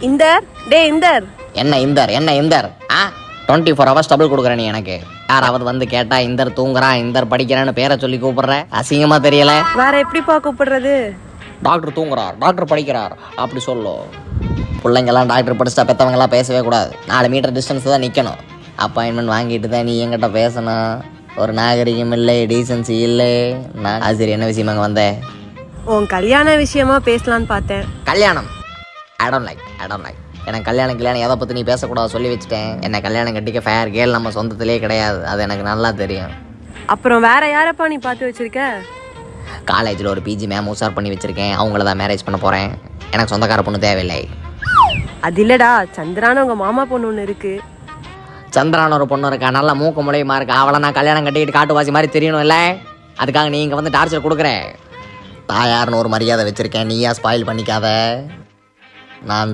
இந்தர் டே இந்தர். என்ன Inder 24 hours double கொடுக்குற நீ எனக்கு. யாராவது வந்து கேட்டா இந்தர் தூங்குறான் இந்தர் படிக்கிறான்னு பேரை சொல்லி கூப்பிடுற, அசிங்கமா தெரியல? வேற எப்படிப்பா கூப்பிடுறது? டாக்டர் தூங்குறார், டாக்டர் படிக்கிறார் அப்படி சொல்லும். பிள்ளைங்கெல்லாம் டாக்டர் படிச்சுட்டா பெற்றவங்கெல்லாம் பேசவே கூடாது. 4 மீட்டர் டிஸ்டன்ஸ் தான் நிற்கணும். அப்பாயின்மெண்ட் வாங்கிட்டு தான் நீ என்கிட்ட பேசணும். ஒரு நாகரிகம் இல்லை, டீசன்சி இல்லை. நான் சரி, என்ன விஷயமாங்க வந்தேன்? உன் கல்யாண விஷயமா பேசலான்னு பார்த்தேன். கல்யாணம் ஐ டோன்ட் லைக். எனக்கு கல்யாணம் எதை பற்றி நீ பேசக்கூடாது சொல்லி வச்சுட்டேன். என்னை கல்யாணம் கட்டிக்க ஃபேர் கேர்ள் நம்ம சொந்தத்திலே கிடையாது, அது எனக்கு நல்லா தெரியும். அப்புறம் வேற யாரப்பா நீ பார்த்து வச்சிருக்க? காலேஜில் ஒரு பிஜி மேம் உஷார் பண்ணி வச்சுருக்கேன். அவங்கள தான் மேரேஜ் பண்ண போகிறேன். எனக்கு சொந்தக்கார பொண்ணு தேவையில்லை. அது இல்லடா, சந்திரான உங்க மாமா பொண்ணு ஒன்று இருக்கு. சந்திரான ஒரு பொண்ணு இருக்கா, நல்லா மூக்கு முளையுமா இருக்கா. அவளை நான் கல்யாணம் கட்டிக்கிட்டு காட்டுவாசி மாதிரி தெரியணும் இல்லை? அதுக்காக நீ இங்கே வந்து டார்ச்சர் கொடுக்குற. தாயார்னு ஒரு மரியாதை வச்சுருக்கேன், நீயா ஸ்பாயில் பண்ணிக்காத. நான்